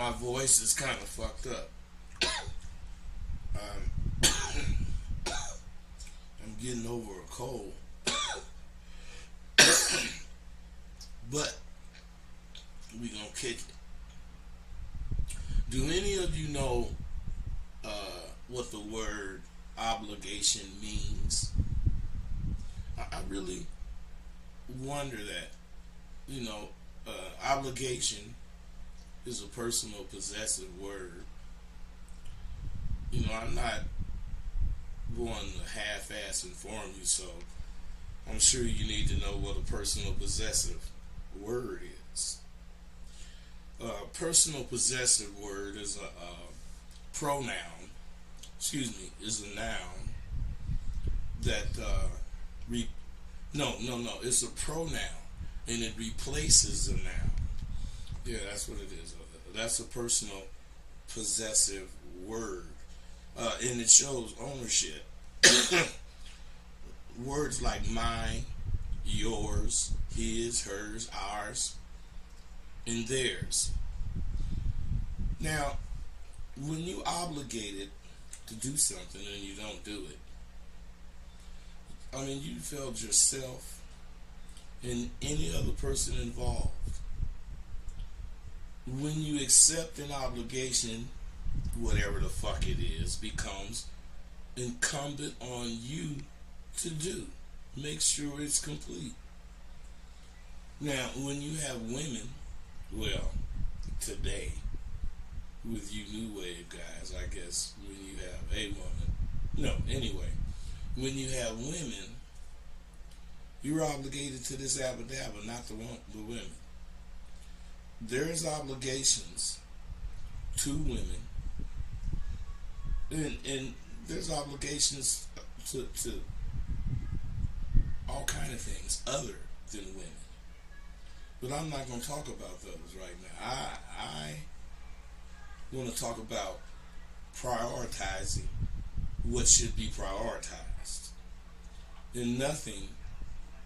my voice is kind of fucked up. Um, I'm getting over a cold. But we gonna kick it. Do any of you know what the word obligation means? I really wonder that. Obligation is a personal possessive word. I'm not going to half-ass inform you, so I'm sure you need to know what a personal possessive word is. Personal possessive word is a pronoun. Is a noun that it's a pronoun and it replaces a noun. Yeah, that's what it is. That's a personal possessive word, and it shows ownership. Words like mine, yours, his, hers, ours, and theirs. Now, when you obligated to do something and you don't do it, you failed yourself and any other person involved. When you accept an obligation, whatever the fuck it is, becomes incumbent on you to do. Make sure it's complete. Now, when you have women, well, today, with you new wave guys, I guess, when you have a woman. No, anyway, when you have women, you're obligated to this abba-dabba, not the women. There's obligations to women, and there's obligations to all kind of things other than women. But I'm not going to talk about those right now. I want to talk about prioritizing what should be prioritized. And nothing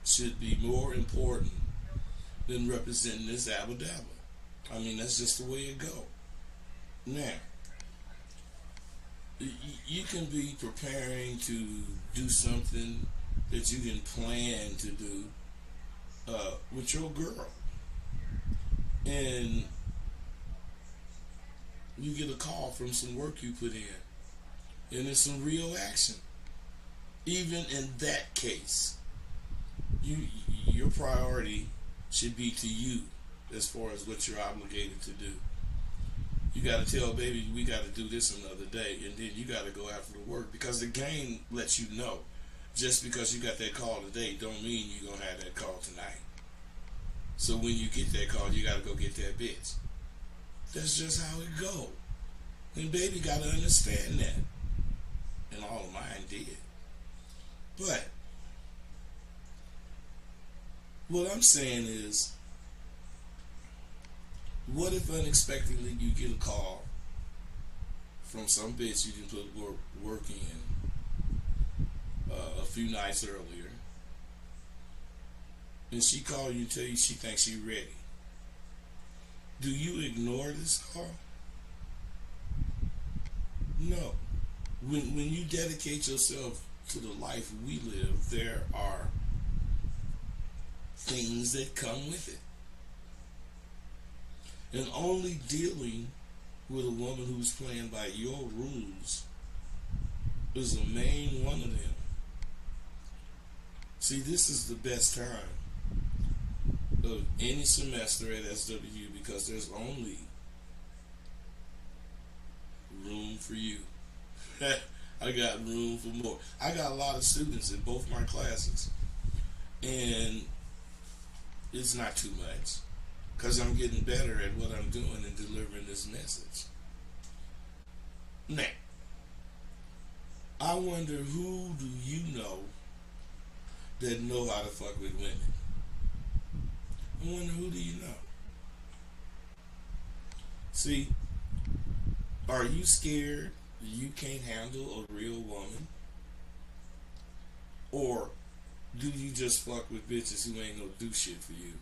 should be more important than representing this abba-dabba. That's just the way it go. Now, you can be preparing to do something that you didn't plan to do with your girl. And you get a call from some work you put in. And it's some real action. Even in that case, your priority should be to you as far as what you're obligated to do. You got to tell baby, we got to do this another day, and then you got to go after the work, because the game lets you know, just because you got that call today don't mean you're going to have that call tonight. So when you get that call, you got to go get that bitch. That's just how it go. And baby got to understand that. And all of mine did. But what I'm saying is, what if unexpectedly you get a call from some bitch you didn't put work in a few nights earlier, and she called you and tell you she thinks you're ready? Do you ignore this call? No. When you dedicate yourself to the life we live, there are things that come with it. And only dealing with a woman who's playing by your rules is the main one of them. See, this is the best time of any semester at SWU, because there's only room for you. I got room for more. I got a lot of students in both my classes, and it's not too much, because I'm getting better at what I'm doing and delivering this message. Now, I wonder, who do you know that know how to fuck with women? I wonder, who do you know? See, are you scared you can't handle a real woman? Or do you just fuck with bitches who ain't gonna do shit for you?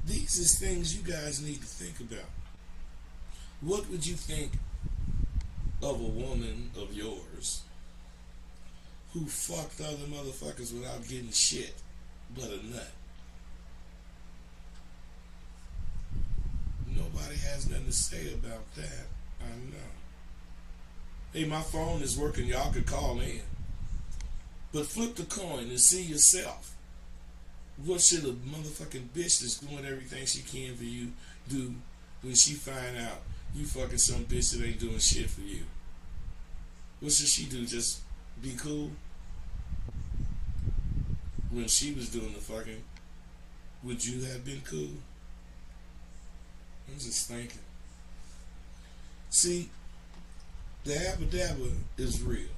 These is things you guys need to think about. What would you think of a woman of yours who fucked other motherfuckers without getting shit but a nut? Nobody has nothing to say about that. I know. Hey, my phone is working. Y'all could call in. But flip the coin and see yourself. What should a motherfucking bitch that's doing everything she can for you do when she find out you fucking some bitch that ain't doing shit for you? What should she do? Just be cool? When she was doing the fucking, would you have been cool? I'm just thinking. See, the Abba Dabba is real.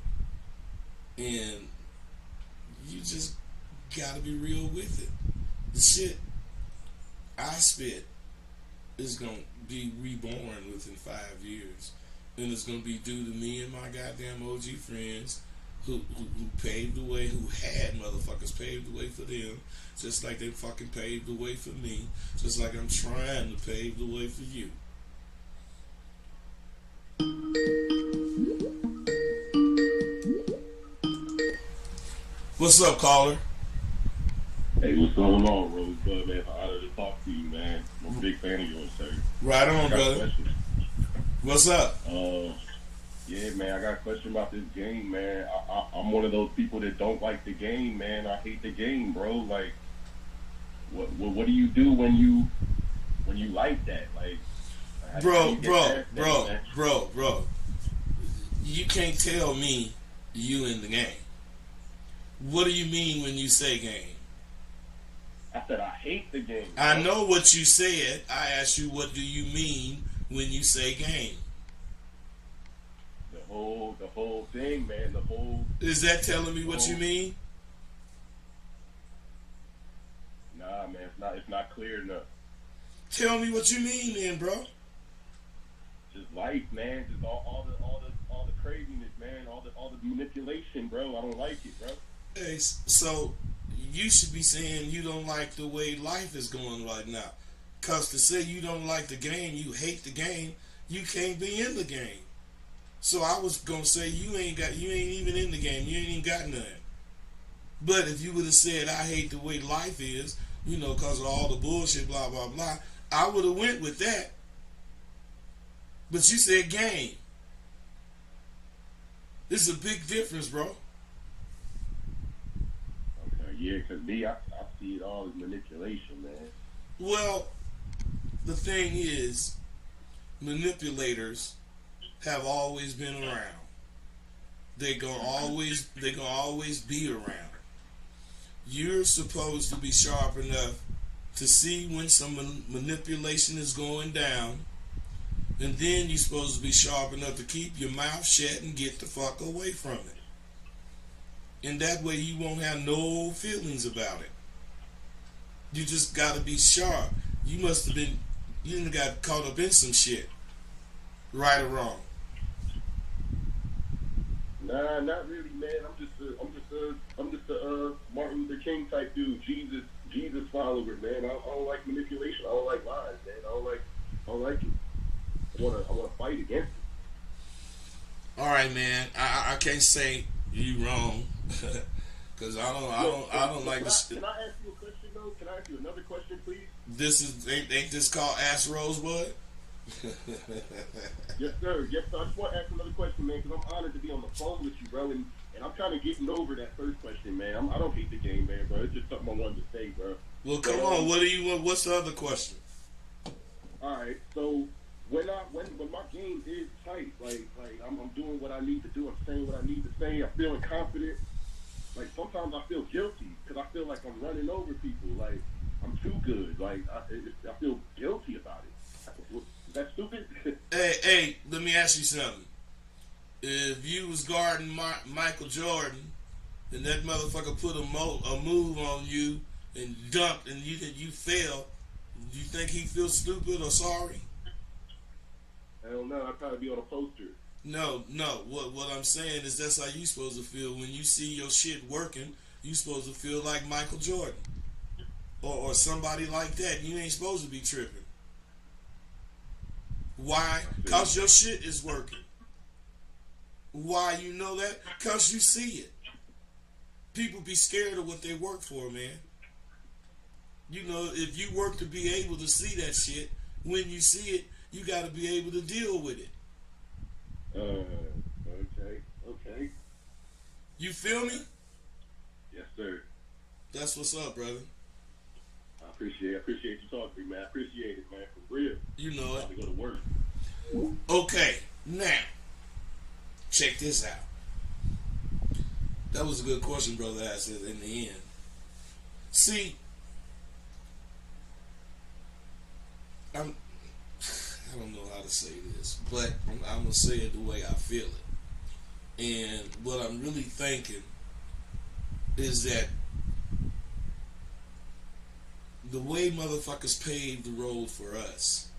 And you just gotta be real with it. The shit I spit is gonna be reborn within 5 years. And it's gonna be due to me and my goddamn OG friends who paved the way, who had motherfuckers paved the way for them, just like they fucking paved the way for me, just like I'm trying to pave the way for you. What's up, caller? Hey, what's going on, Rosebud, man? It's an honor to talk to you, man. I'm a big fan of yours, sir. Right on, brother. What's up? Yeah, man, I got a question about this game, man. I'm one of those people that don't like the game, man. I hate the game, bro. Like, what do you do when you like that? Like, bro. You can't tell me you in the game. What do you mean when you say game? I said I hate the game. Bro. I know what you said. I asked you, what do you mean when you say game? The whole thing, man. The whole. Is that telling me what you mean? Nah, man. It's not clear enough. Tell me what you mean, then, bro. Just life, man. Just all the craziness, man. All the manipulation, bro. I don't like it, bro. Hey, so you should be saying you don't like the way life is going right now. Cause to say you don't like the game, you hate the game, you can't be in the game. So I was gonna say you ain't even in the game, you ain't even got nothing. But if you would have said I hate the way life is, cause of all the bullshit, blah blah blah, I would have went with that. But you said game. This is a big difference, bro. Yeah, because me, I see it all as manipulation, man. Well, the thing is, manipulators have always been around. They're gonna always be around. You're supposed to be sharp enough to see when some manipulation is going down, and then you're supposed to be sharp enough to keep your mouth shut and get the fuck away from it. And that way you won't have no feelings about it. You just gotta be sharp. You done got caught up in some shit. Right or wrong? Nah, not really, man. I'm just a Martin Luther King type dude. Jesus follower, man. I don't like manipulation. I don't like lies, man. I don't like it. I wanna fight against it. All right, man. I can't say you wrong. Cause I don't like this. Can I ask you a question though? Can I ask you another question, please? Ain't this called Ask Rosebud? Yes, sir. I just want to ask another question, man, because I'm honored to be on the phone with you, bro, and I'm kind of getting over that first question, man. I don't hate the game, man, bro. It's just something I wanted to say, bro. Well, come on. What do you want? What's the other question? All right. So when my game is tight, like I'm doing what I need to do. I'm saying what I need to say. I'm feeling confident. Like sometimes I feel guilty because I feel like I'm running over people. Like I'm too good. Like I feel guilty about it. Is that stupid? Hey, let me ask you something. If you was guarding Michael Jordan and that motherfucker put a move on you and dunked and you fell, do you think he feels stupid or sorry? Hell no, I'd probably be on a poster. No. What I'm saying is that's how you supposed to feel when you see your shit working. You supposed to feel like Michael Jordan. or somebody like that, you ain't supposed to be tripping. Why? Because your shit is working. Why you know that? Because you see it. People be scared of what they work for, man. You know, if you work to be able to see that shit, when you see it, you got to be able to deal with it. Okay. You feel me? Yes, sir. That's what's up, brother. I appreciate you talking to me, man. I appreciate it, man, for real. You know it. I'm about to go to work. Okay, now, check this out. That was a good question, brother asked it in the end. See, I don't know how to say this, but I'm going to say it the way I feel it. And what I'm really thinking is that the way motherfuckers paved the road for us,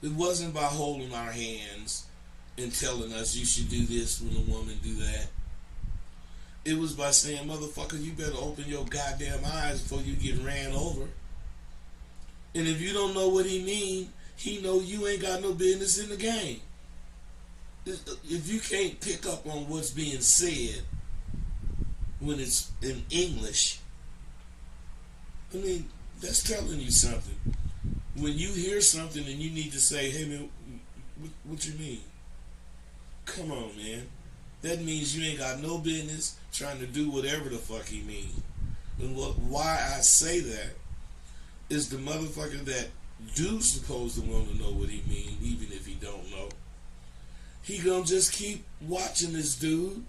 it wasn't by holding our hands and telling us you should do this when a woman do that. It was by saying, motherfucker, you better open your goddamn eyes before you get ran over. And if you don't know what he mean, he know you ain't got no business in the game. If you can't pick up on what's being said when it's in English, I mean, that's telling you something. When you hear something and you need to say, hey man, what you mean? Come on, man. That means you ain't got no business trying to do whatever the fuck he mean. And why I say that is the motherfucker that do supposed to want to know what he mean, even if he don't know. He gonna just keep watching this dude,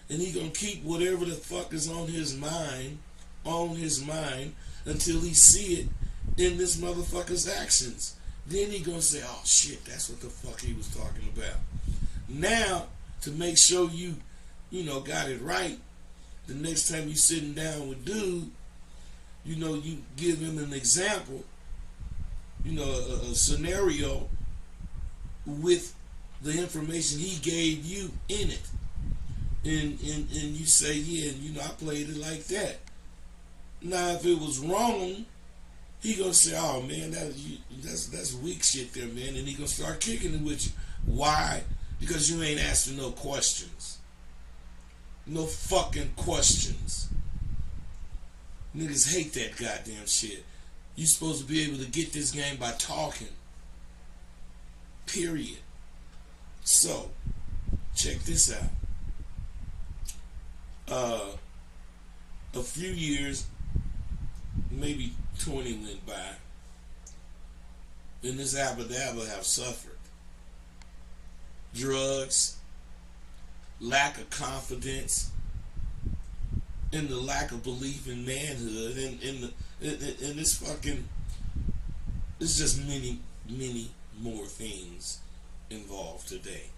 and he gonna keep whatever the fuck is on his mind, until he see it in this motherfucker's actions. Then he gonna say, oh shit, that's what the fuck he was talking about. Now, to make sure you got it right, the next time you sitting down with dude, you give him an example, a scenario with the information he gave you in it. And you say, yeah, I played it like that. Now, if it was wrong, he gonna say, oh man, that's weak shit there, man. And he gonna start kicking it with you. Why? Because you ain't asking no questions. No fucking questions. Niggas hate that goddamn shit. You supposed to be able to get this game by talking. Period. So, check this out. A few years, maybe 20 went by, and this abba-dabba have suffered. Drugs, lack of confidence, and the lack of belief in manhood, and this fucking, it's just many, many more things involved today.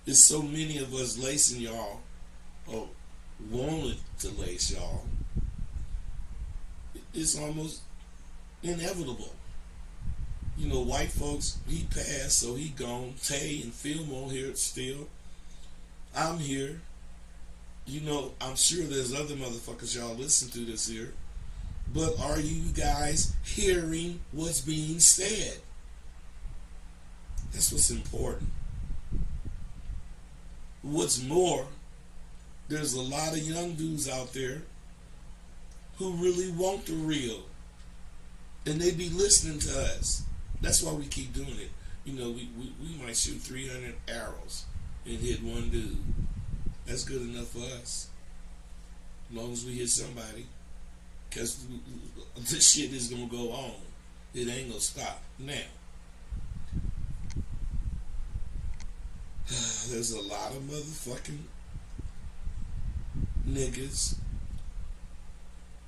There's so many of us lacing y'all, or wanted to lace y'all. It's almost inevitable. White folks, he passed, so he gone. Tay and Fillmore here still. I'm here. I'm sure there's other motherfuckers y'all listen to this here. But are you guys hearing what's being said? That's what's important. What's more, there's a lot of young dudes out there who really want the real. And they be listening to us. That's why we keep doing it. We might shoot 300 arrows and hit one dude. That's good enough for us. As long as we hit somebody. Because this shit is going to go on. It ain't going to stop. Now, there's a lot of motherfucking niggas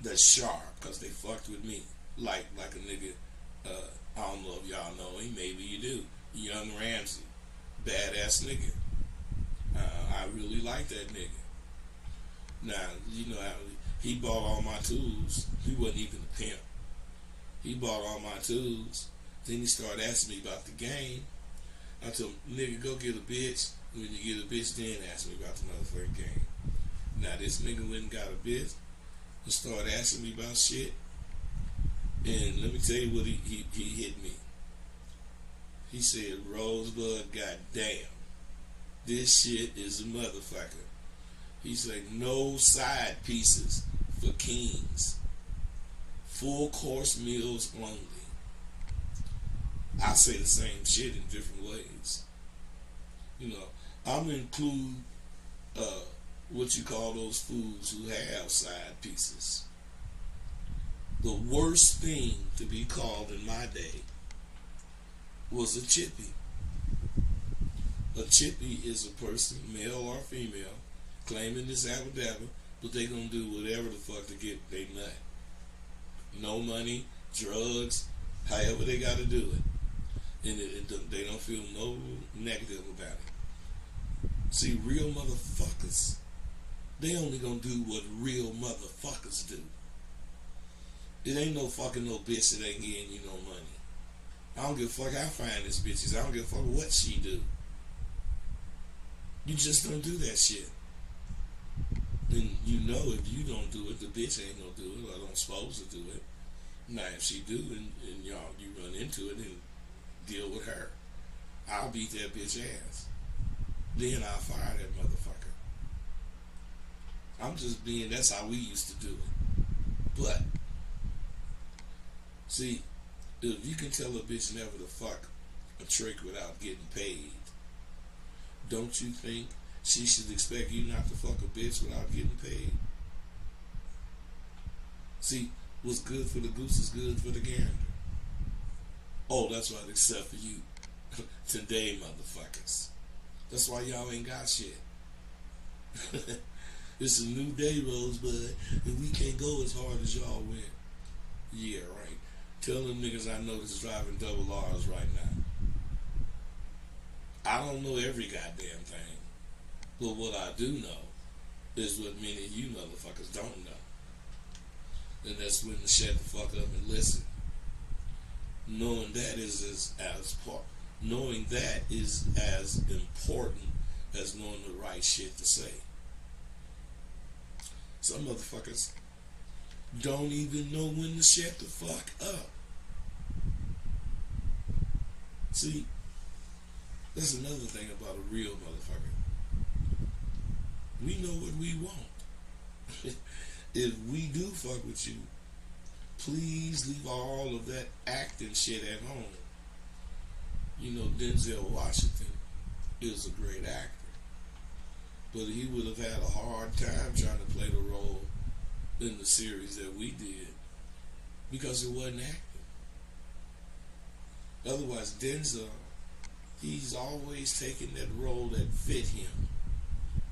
that's sharp because they fucked with me. Like a nigga, I don't know if y'all know him, maybe you do. Young Ramsey. Badass nigga. I really like that nigga. Now, he bought all my tools. He wasn't even a pimp. He bought all my tools. Then he started asking me about the game. I told him, nigga, go get a bitch. When you get a bitch, then ask me about the motherfucking game. Now, this nigga went and got a bitch, and started asking me about shit. And let me tell you what he hit me. He said, Rosebud, goddamn, this shit is a motherfucker. He said, no side pieces for kings. Full course meals only. I say the same shit in different ways. You know, I'm gonna include what you call those foods who have side pieces. The worst thing to be called in my day was a chippy. A chippy is a person, male or female, claiming this abba-dabba, but they gonna do whatever the fuck to get they nut. No money, drugs, however they gotta do it. And they don't feel no negative about it. See, real motherfuckers, they only gonna do what real motherfuckers do. It ain't no fucking no bitch that ain't getting you no money. I don't give a fuck how fine this bitch is. I don't give a fuck what she do. You just don't do that shit. And you know if you don't do it, the bitch ain't gonna do it or don't supposed to do it. Now if she do and y'all you run into it and deal with her, I'll beat that bitch ass. Then I'll fire that motherfucker. I'm just being, that's how we used to do it. But see, if you can tell a bitch never to fuck a trick without getting paid, don't you think she should expect you not to fuck a bitch without getting paid? See, what's good for the goose is good for the gander. Oh, that's right, except for you. Today, motherfuckers. That's why y'all ain't got shit. It's a new day, Rosebud, and we can't go as hard as y'all went. Yeah, right. Tell them niggas I know that's driving double R's right now. I don't know every goddamn thing, but what I do know is what many of you motherfuckers don't know. And that's when to shut the fuck up and listen. Knowing that is knowing that is as important as knowing the right shit to say. Some motherfuckers don't even know when to shut the fuck up. See, that's another thing about a real motherfucker. We know what we want. If we do fuck with you, please leave all of that acting shit at home. You know, Denzel Washington is a great actor. But he would have had a hard time trying to play the role in the series that we did because it wasn't acting. Otherwise, Denzel, he's always taking that role that fit him.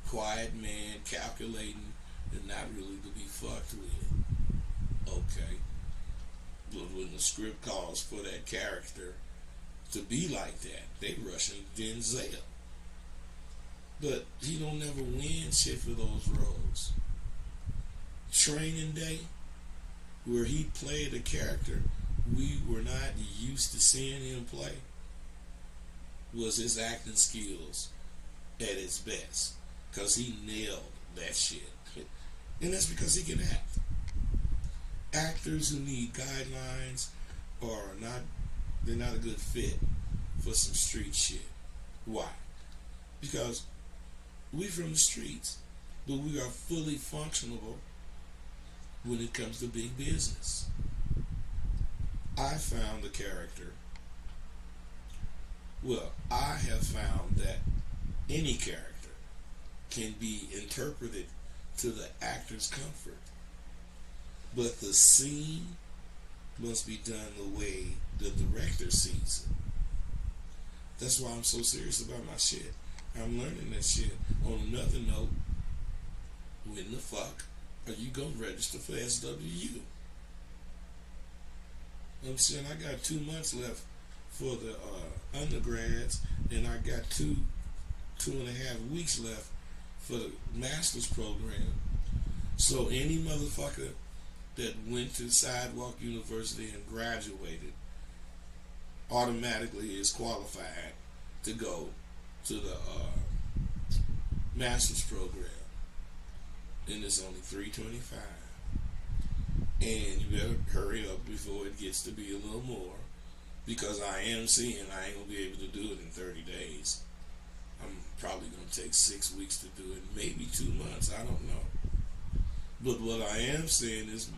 Quiet man, calculating, and not really to be fucked with. Okay. But when the script calls for that character to be like that, they rushing Denzel. But he don't never win shit for those roles. Training Day, where he played a character we were not used to seeing him play, was his acting skills at its best. Because he nailed that shit. And that's because he can act. Actors who need guidelines they're not a good fit for some street shit. Why? Because we from the streets, but we are fully functional when it comes to big business. I found the character. Well, I have found that any character can be interpreted to the actor's comfort. But the scene must be done the way the director sees it. That's why I'm so serious about my shit. I'm learning that shit. On another note, when the fuck are you going to register for SWU? I'm saying I got 2 months left for the undergrads, and I got two and a half weeks left for the master's program. So any motherfucker that went to Sidewalk University and graduated automatically is qualified to go to the master's program, and it's only $325. And you better hurry up before it gets to be a little more. Because I am seeing I ain't going to be able to do it in 30 days. I'm probably going to take 6 weeks to do it. Maybe 2 months. I don't know. But what I am saying is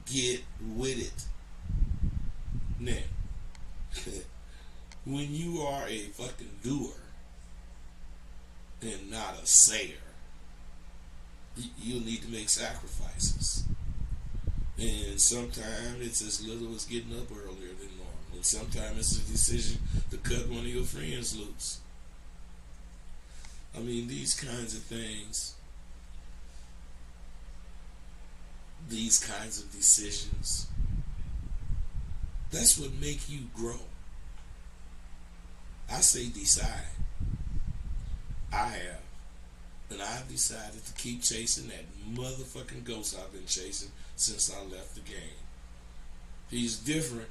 get with it. Now, when you are a fucking doer and not a sayer, you'll need to make sacrifices. And sometimes it's as little as getting up earlier than normal. And sometimes it's a decision to cut one of your friends loose. I mean, these kinds of things, these kinds of decisions, that's what make you grow. I say decide. I have. And I've decided to keep chasing that motherfucking ghost I've been chasing since I left the game. He's different,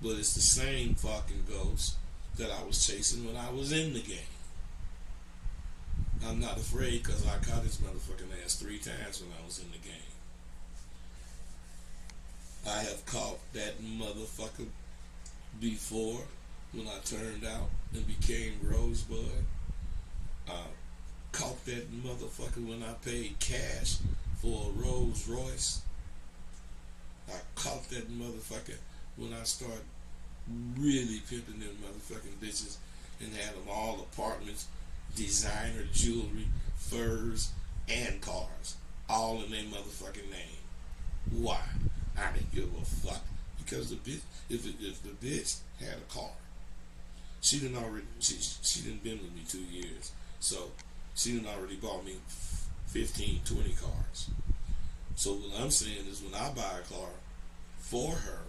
but it's the same fucking ghost that I was chasing when I was in the game. I'm not afraid because I caught his motherfucking ass 3 times when I was in the game. I have caught that motherfucker before when I turned out and became Rosebud. I caught that motherfucker when I paid cash for a Rolls Royce. I caught that motherfucker when I started really pimping them motherfucking bitches and had them all apartments, designer jewelry, furs, and cars, all in their motherfucking name. Why? I didn't give a fuck because the bitch, if the bitch had a car, she done been with me 2 years, so she done already bought me 15, 20 cars. So what I'm saying is when I buy a car for her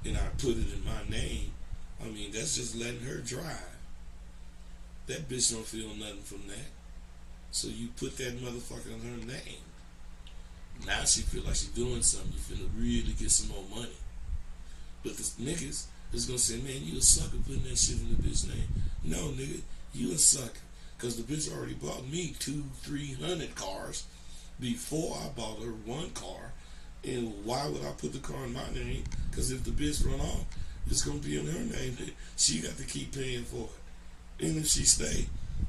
and I put it in my name, I mean that's just letting her drive. That bitch don't feel nothing from that. So you put that motherfucker in her name. Now she feel like she's doing something. You finna really get some more money. But the niggas is gonna say, man, you a sucker putting that shit in the bitch name. No, nigga, you a sucker. Cause the bitch already bought me 200-300 cars before I bought her 1 car. And why would I put the car in my name? Cause if the bitch run off, it's gonna be in her name. She got to keep paying for it. And if she stay,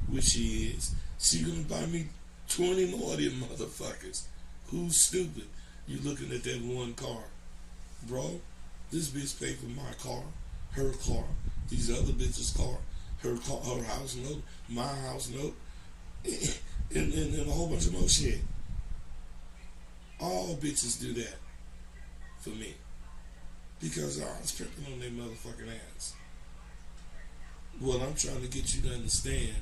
which she is, she gonna buy me 20 more of them motherfuckers. Who's stupid? You looking at that 1 car. Bro, this bitch paid for my car, her car, these other bitches' car, her house note, my house note, and a whole bunch of more shit. All bitches do that for me. Because I was pimping on their motherfucking ass. What I'm trying to get you to understand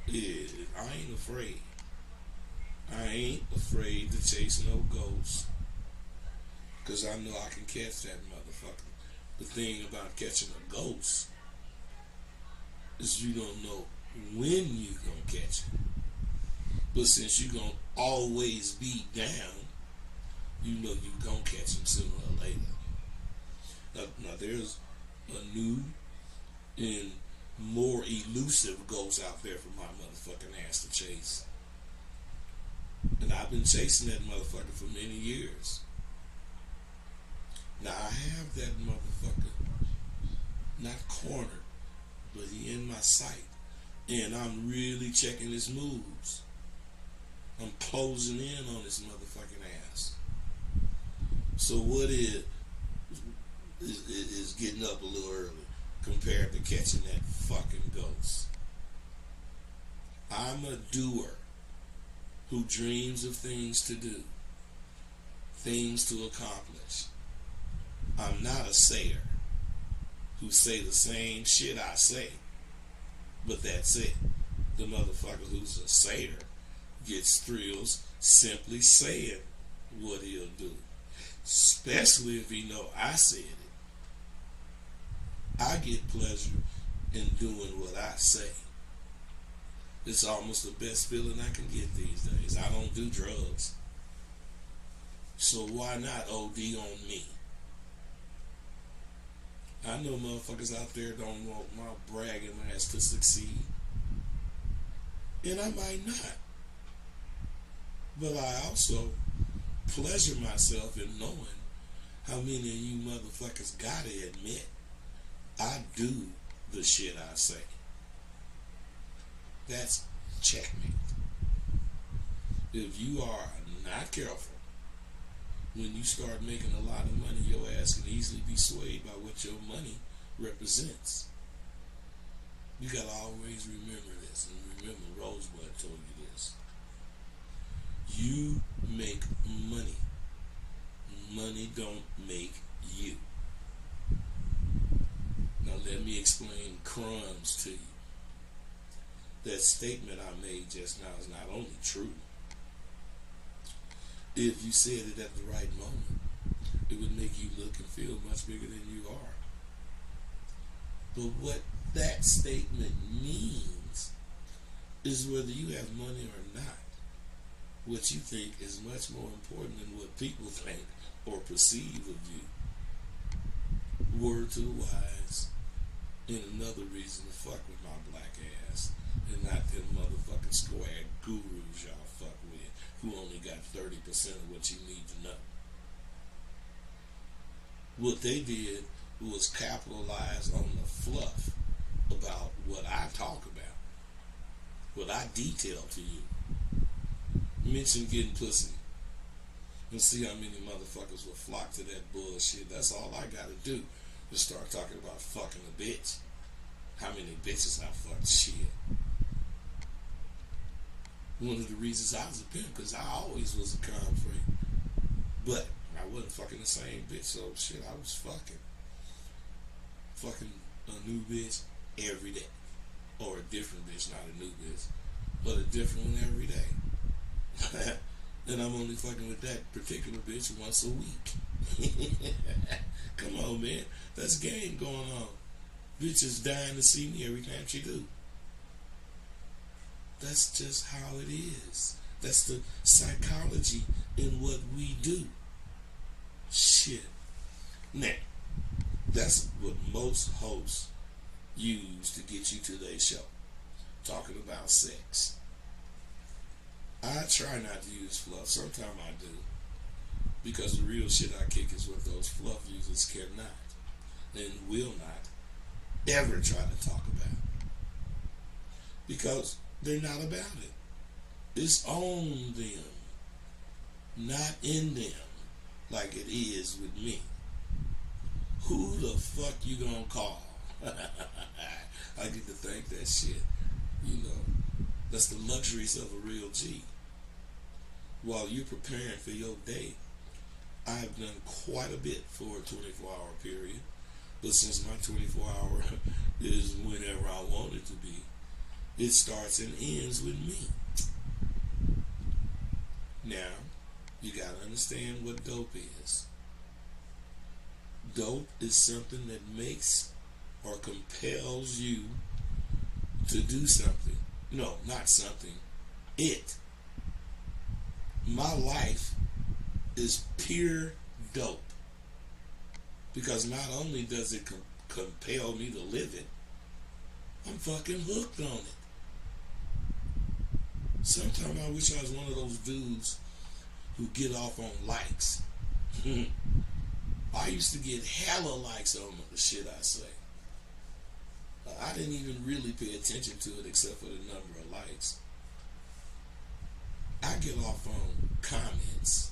is I ain't afraid. I ain't afraid to chase no ghosts. Because I know I can catch that motherfucker. The thing about catching a ghost is you don't know when you gonna catch it. But since you gonna always be down, you know you gonna catch him sooner or later. Now there's a new and more elusive ghost out there for my motherfucking ass to chase. And I've been chasing that motherfucker for many years. Now I have that motherfucker not cornered, but he in my sight. And I'm really checking his moves. I'm closing in on this motherfucking ass. So what is getting up a little early compared to catching that fucking ghost? I'm a doer who dreams of things to do, things to accomplish. I'm not a sayer who say the same shit I say, but that's it. The motherfucker who's a sayer gets thrills simply saying what he'll do, especially if he know I said it. I get pleasure in doing what I say. It's almost the best feeling I can get these days. I don't do drugs. So why not OD on me? I know motherfuckers out there don't want my bragging ass to succeed. And I might not. But I also pleasure myself in knowing how many of you motherfuckers gotta admit I do the shit I say. That's checkmate. If you are not careful, when you start making a lot of money, your ass can easily be swayed by what your money represents. You gotta always remember this, and remember Rosebud told you this. You make money. Money don't make you. Now let me explain crumbs to you. That statement I made just now is not only true. If you said it at the right moment, it would make you look and feel much bigger than you are. But what that statement means is whether you have money or not. What you think is much more important than what people think or perceive of you. Word to the wise, and another reason to fuck with my black ass, and not them motherfucking square gurus y'all fuck with, who only got 30% of what you need to know. What they did was capitalize on the fluff about what I talk about, what I detail to you. Mention getting pussy, and see how many motherfuckers will flock to that bullshit. That's all I gotta do, is start talking about fucking a bitch. How many bitches I fucked? Shit. One of the reasons I was a pimp, because I always was a con freak. But I wasn't fucking the same bitch, so shit, I was fucking a new bitch every day. Or a different bitch, not a new bitch, but a different one every day. And I'm only fucking with that particular bitch once a week. Come on, man. That's game going on. Bitches dying to see me every time she do. That's just how it is. That's the psychology in what we do. Shit. Now, that's what most hosts use to get you to their show. Talking about sex. I try not to use fluff. Sometimes I do. Because the real shit I kick is what those fluff users cannot and will not ever try to talk about. Because they're not about it. It's on them, not in them, like it is with me. Who the fuck you gonna call? I get to think that shit. You know, that's the luxuries of a real G. While you're preparing for your day, I've done quite a bit for a 24-hour period. But since my 24-hour is whenever I want it to be, it starts and ends with me. Now, you gotta understand what dope is. Dope is something that makes or compels you to do something. No, not something. It. My life is pure dope. Because not only does it compel me to live it, I'm fucking hooked on it. Sometimes I wish I was one of those dudes who get off on likes. I used to get hella likes on the shit I say. I didn't even really pay attention to it except for the number of likes. I get off on comments.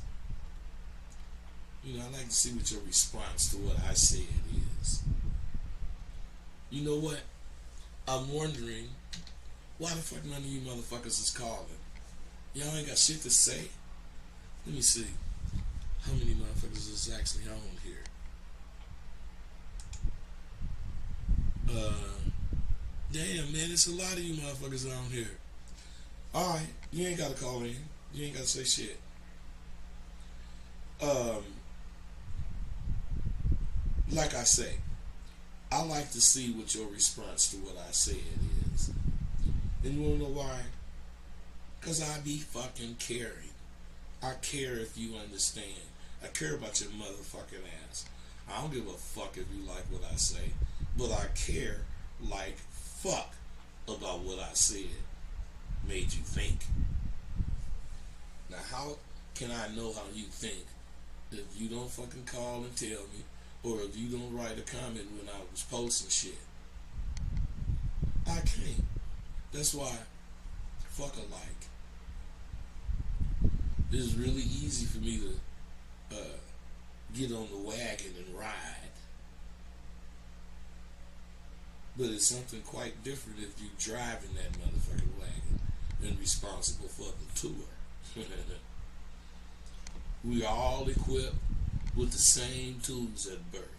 You know, I like to see what your response to what I said is. You know what? I'm wondering, why the fuck none of you motherfuckers is calling? Y'all ain't got shit to say? Let me see. How many motherfuckers is actually on here? Damn, man, it's a lot of you motherfuckers on here. Alright, you ain't gotta call in. You ain't gotta say shit. Like I say, I like to see what your response to what I said is. And you wanna know why? Because I be fucking caring. I care if you understand. I care about your motherfucking ass. I don't give a fuck if you like what I say, but I care like fuck about what I said made you think. Now, how can I know how you think if you don't fucking call and tell me, or if you don't write a comment when I was posting shit? I can't. That's why, fuck alike. It's really easy for me to get on the wagon and ride. But it's something quite different if you driving that motherfucking wagon and responsible for the tour. We are all equipped with the same tools at birth.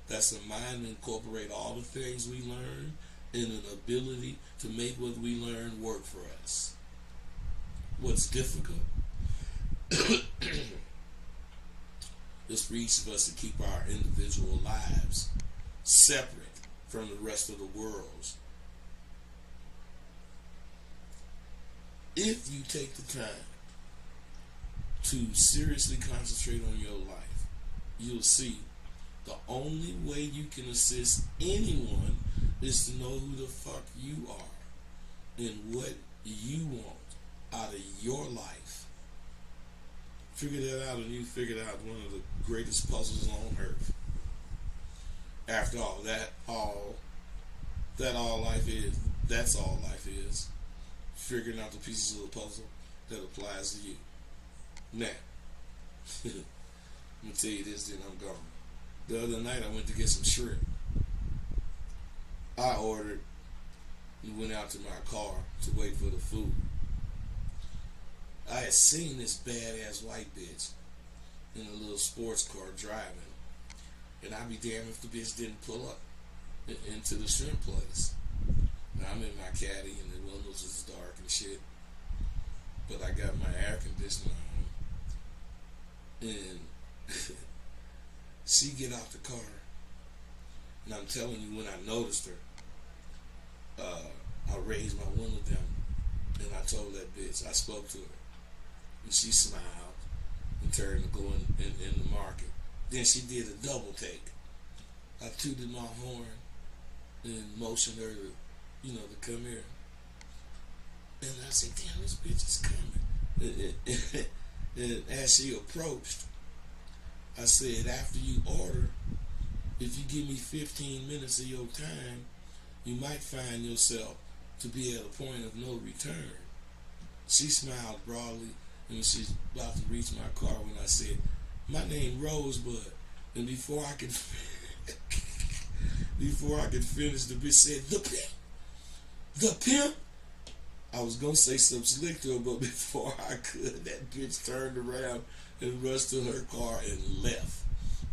That's a mind to incorporate all the things we learn and an ability to make what we learn work for us. What's difficult is for each of us to keep our individual lives separate from the rest of the world's. If you take the time to seriously concentrate on your life, you'll see the only way you can assist anyone is to know who the fuck you are and what you want out of your life. Figure that out and you figured out one of the greatest puzzles on earth. After all, that's all life is. That's all life is. Figuring out the pieces of the puzzle that applies to you. Now, I'm gonna tell you this, then I'm gone. The other night I went to get some shrimp. I ordered and went out to my car to wait for the food. I had seen this badass white bitch in a little sports car driving. And I'd be damned if the bitch didn't pull up into the shrimp place. Now I'm in my caddy and the windows is dark and shit. But I got my air conditioner on. And she get out the car. And I'm telling you, when I noticed her, I raised my window down and I told that bitch, I spoke to her. And she smiled and turned to go in the market. Then she did a double take. I tooted my horn and motioned her to, to come here. And I said, damn, this bitch is coming. And as she approached, I said, after you order, if you give me 15 minutes of your time, you might find yourself to be at a point of no return. She smiled broadly, and when she's about to reach my car, when I said, my name Rosebud, and before I could finish, the bitch said, the pimp. I was gonna say something slick to her, but before I could, that bitch turned around and rushed to her car and left.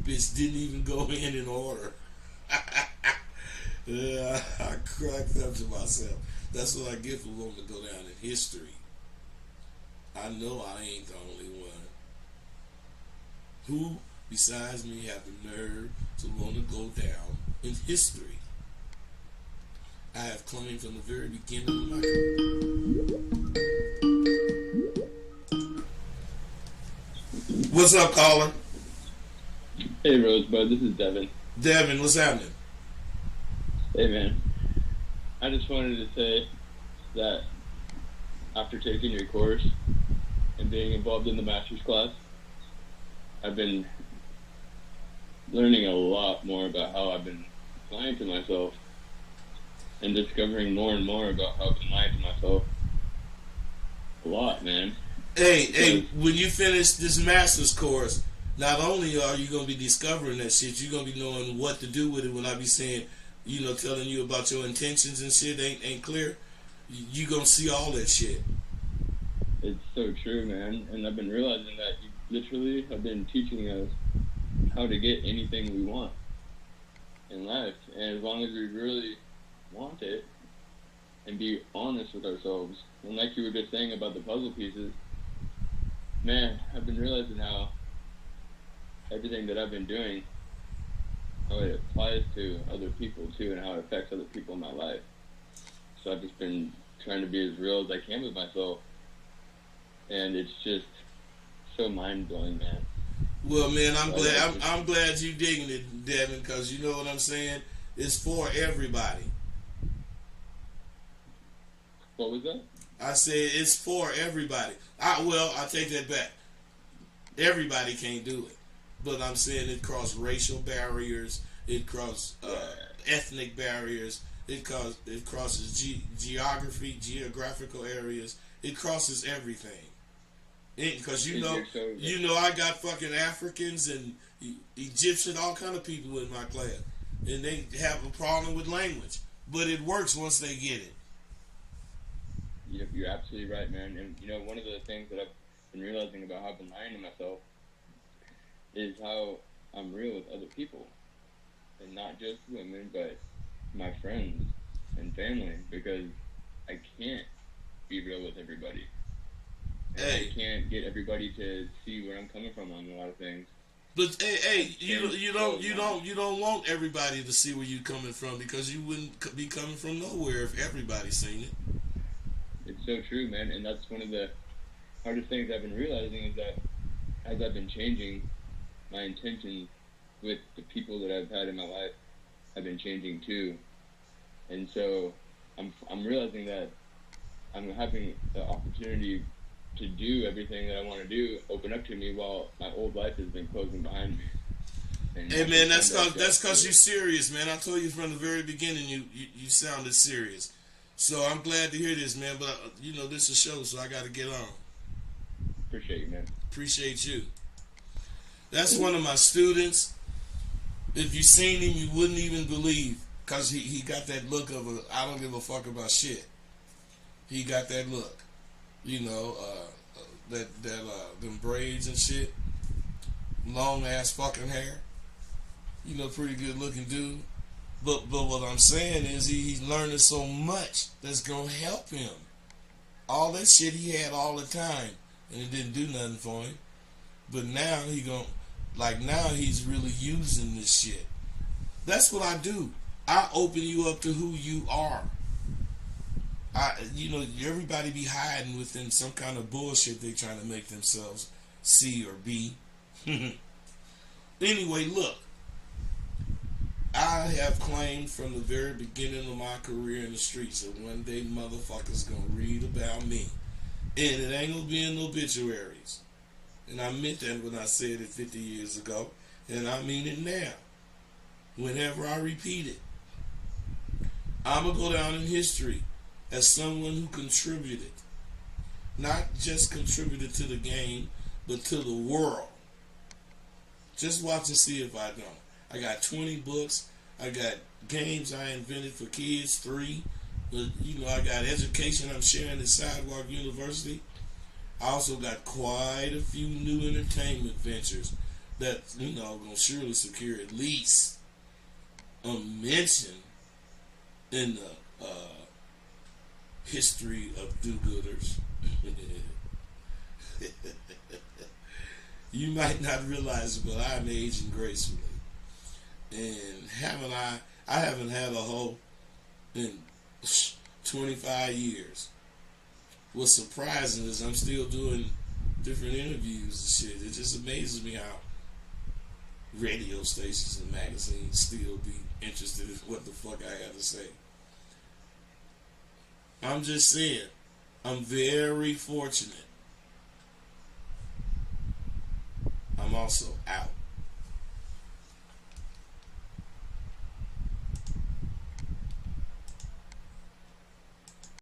Bitch didn't even go in order. Yeah, I cracked up to myself. That's what I get for wanting to go down in history. I know I ain't the only one. Who, besides me, have the nerve to want to go down in history? I have claimed from the very beginning of my career. What's up, caller? Hey, Rosebud, this is Devin. Devin, what's happening? Hey, man. I just wanted to say that after taking your course and being involved in the master's class, I've been learning a lot more about how I've been lying to myself and discovering more and more about how I've been lying to myself. A lot, man. Hey, when you finish this master's course, not only are you going to be discovering that shit, you're going to be knowing what to do with it. When I be saying, telling you about your intentions and shit ain't clear, you going to see all that shit. It's so true, man. And I've been realizing that you literally have been teaching us how to get anything we want in life. And as long as we really want it and be honest with ourselves, and like you were just saying about the puzzle pieces, man, I've been realizing how everything that I've been doing, how it applies to other people too, and how it affects other people in my life. So I've just been trying to be as real as I can with myself, and it's just so mind-blowing, man. Well, man, I'm glad you digging it, Devin, because you know what I'm saying? It's for everybody. What was that? I said it's for everybody. I take that back. Everybody can't do it. But I'm saying it crossed racial barriers. It crossed ethnic barriers. It crosses geographical areas. It crosses everything. Because you know, I got fucking Africans and Egyptian, all kind of people in my class, and they have a problem with language, but it works once they get it. Yep, you're absolutely right, man. And you know, one of the things that I've been realizing about how I've been lying to myself is how I'm real with other people, and not just women, but my friends and family, because I can't be real with everybody. And I can't get everybody to see where I'm coming from on a lot of things. But you don't want everybody to see where you're coming from, because you wouldn't be coming from nowhere if everybody seen it. It's so true, man, and that's one of the hardest things I've been realizing is that as I've been changing, my intentions with the people that I've had in my life have been changing too, and so I'm realizing that I'm having the opportunity to do everything that I want to do open up to me while my old life has been closing behind me. And hey man, that's cause you're serious, man. I told you from the very beginning you sounded serious. So I'm glad to hear this, man. But you know, this is a show, so I got to get on. Appreciate you, man. Appreciate you. That's one of my students. If you seen him, you wouldn't even believe, cause he got that look of I don't give a fuck about shit. He got that look. You know, them braids and shit, long ass fucking hair. You know, pretty good looking dude. But what I'm saying is he's learning so much that's gonna help him. All that shit he had all the time, and it didn't do nothing for him. But now now he's really using this shit. That's what I do. I open you up to who you are. Everybody be hiding within some kind of bullshit they trying to make themselves see or be. Anyway, look. I have claimed from the very beginning of my career in the streets that one day motherfuckers gonna read about me. And it ain't gonna be in no obituaries. And I meant that when I said it 50 years ago. And I mean it now. Whenever I repeat it. I'm gonna go down in history as someone who contributed. Not just contributed to the game, but to the world. Just watch and see if I don't. I got 20 books. I got games I invented for kids, 3. But, I got education I'm sharing at Sidewalk University. I also got quite a few new entertainment ventures that, going to surely secure at least a mention in the history of do-gooders. You might not realize it, but I'm aging gracefully. And I haven't had a hoe in 25 years. What's surprising is I'm still doing different interviews and shit. It just amazes me how radio stations and magazines still be interested in what the fuck I have to say. I'm just saying, I'm very fortunate. I'm also out.